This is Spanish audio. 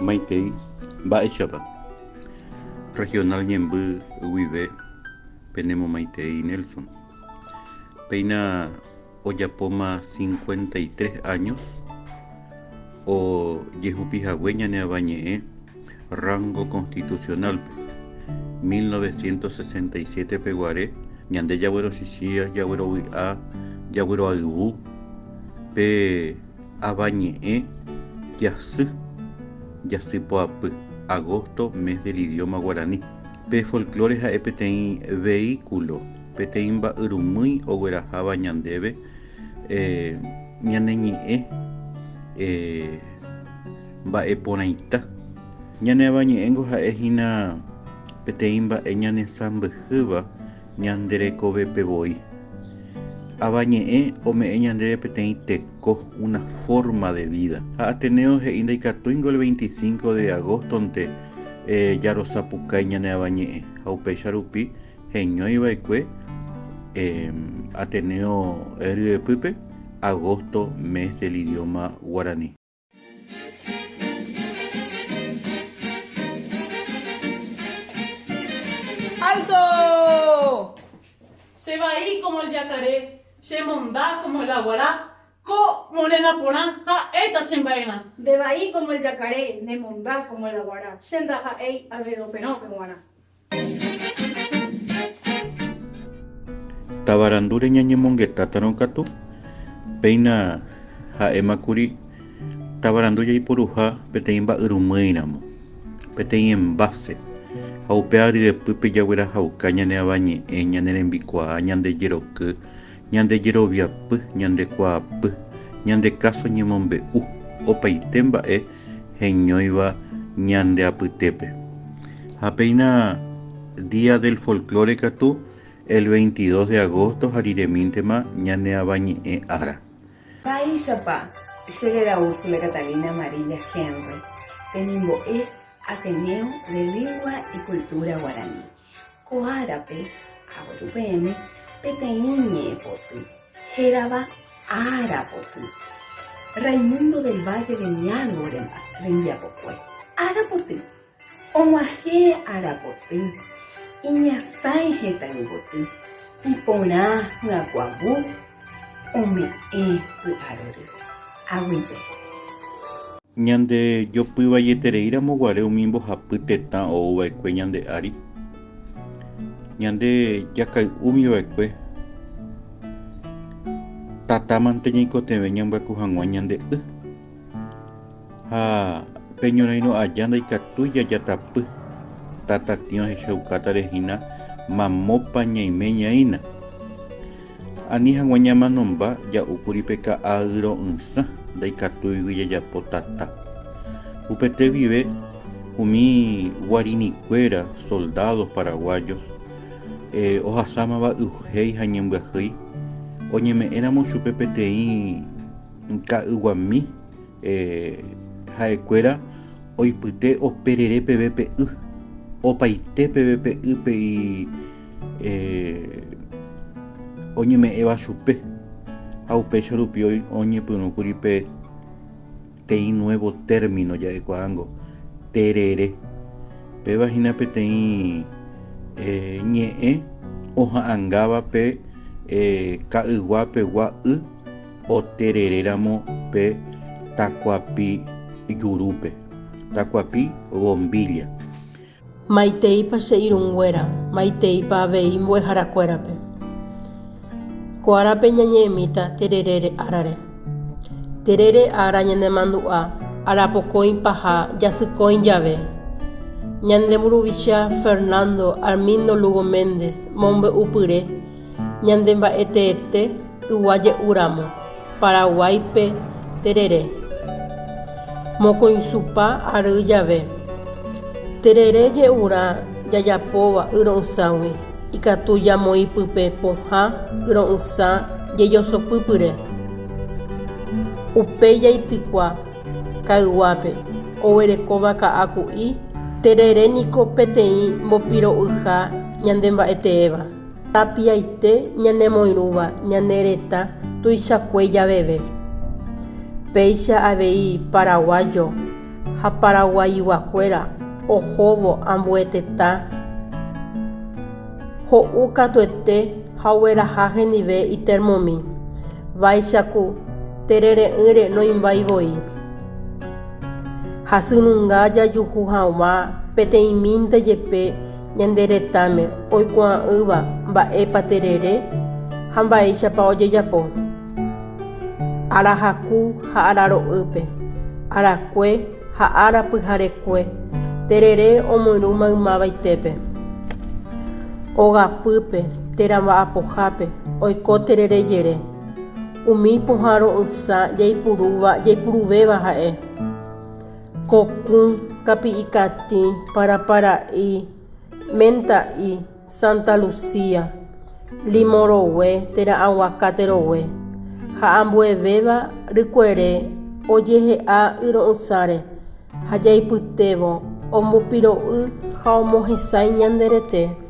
Maitei Mba'éichapa Regional Ñemby Guive Penemo Maitei Nelson Peina ojapóma 53 años o jehupihague ñane avañe'ẽ rango constitucional 1967 peguare ñande jaguerochichia jaguerovy'a jagueroayvu pe avañe'ẽ jasy agosto, mes del idioma guaraní pe folclore ha'e peteĩ vehículo peteĩ mba'yrumýi ogueraháva ñandéve ñane ñe'ẽ mba'e porãita ñane avañe'ẽngo ha'ehína peteĩ mba'e ñanesãmbyhýva ñanderekovepevoi avañe'ẽ ome'ẽ ñandéve peteĩ teko una forma de vida ha Ateneo he'i ndaikatúingo el 25 de agostonte jarosapukái ñane avañe'ẽ ha upéicha rupi heñóiva'ekue Ateneo ryepýpe agosto, mes del idioma guaraní. ¡Alto! Se va ahí como el yacaré, se monda como el aguará, como le naporán, esta se envaina. De ahí como el yacaré, de mondá como el aguará, senda ei alredopeno peguana. Tabarandure ñañemongetátano katu peina ha'émakuri tavarandu jaiporuha peteĩ mba'yrumýiramo peteĩ envase ha upe aryepýpe jaguerahauka ñane avañe'ẽ ñane rembikuaa ñande jeroky ñande jeroviapy ñande kuaapy ñande káso ñemombe'u opaite mba'e heñóiva ñande apytépe ha peina día del folclore katu el 22 de agosto hariremíntema ñane avañe'ẽ ára. Paísapa, Xerera Úrsula Catalina Amarilla Henry, Tenimbo'e Ateneo de Lengua y Cultura Guaraní. Coárape, Aguarupeme, Peteíñe Potú, Jeraba Arapotu, Raimundo del Valle de Ñalgo Rendiapocue, Arapotu, Omaje Arapotu, Iñasai Hetangotú, Iporá Huacuabú, Ome'ẽ py'arory aguyje. Ñande jopýva jetereíramo guare umi mbohapy tetã ouva'ekue ñande ári ñande jakay'úmiva'ekue tatámante ñaikotevẽ ñambyahku hag̃ua ñande y ha peñorairõ aja ndaikatúi jajatapy tatatio hechaukáta rehína mamópa ñaimeñaína ani hag̃ua ñamanomba ja'úkuri pe ka'ayro'ysã ndaikatúigui jajapo tata upete guive umi guarinikuéra soldados paraguayos ohasámava yhéi ha ñembyahýi oñeme'ẽramo chupe peteĩ ka'yguami ha'ekuéra oipyte operere peve pe y opaite peve pe y pe'i oñeme'ẽva chupe ha upéicha rupi oñepyrũkuri pe teĩ nuevo término ja'ekuaángo terere pévahína peteĩ ñe'ẽ oha'ãngáva pe ka'yguapegua y otereréramo pe takuapi jurúpe takuapi bombilla. Maiteipa che irũnguéra, maiteipa avei mbo'eharakuérape. Ko'árape ñañe'ẽmíta terere árare. Terere ára ñanemandu'a, arapokõi paha jasykõi jave. Ñande mburuvicha Fernando Armindo Lugo Méndez mombe'upyre ñande mba'eteete yguaje'úramo Paraguáipe terere. Mokõichupa ary jave. Terere je'úra jajapóva yro'ysãgui ikatu jamoĩpype pohã yro'ysã jejosopypyre. Upéi jaitykua kayguápe oguerekóva ka'aku'i terere niko peteĩ mbopiro'yha ñande mba'eteéva. Tapiaite ñanemoirũva ñane retã tuichakue javeve. Péicha avei paraguayo ha Paraguaiguakuéra ohóvo ambue tetã ho'u katuete ha ogueraha hendive itermomi. Vaicháku terere'ỹre noimbaivoi. Hasynunga jajuhu hag̃ua peteĩmínte jepe ñande retãme oikuaa'ỹva mba'épa terere ha mba'éichapa ojejapo. Arahaku ha araro'ýpe, arakue ha arapyharekue terere omyru maymavaitépe. Ogapýpe térãmba'apohápe oiko terere jere. Umi pohãro ysã jaipuruvéva ha'e. Kokũ, Kapi'ikatĩ, Parapara'i, Menta'i, Santa Lucia, Limorogue, Tera'aguakate rogue. Ha ambuevéva rykuere ojehe'a yro'ysãre ha jaipytévo ombopiro'y ha omohesãi ñande rete.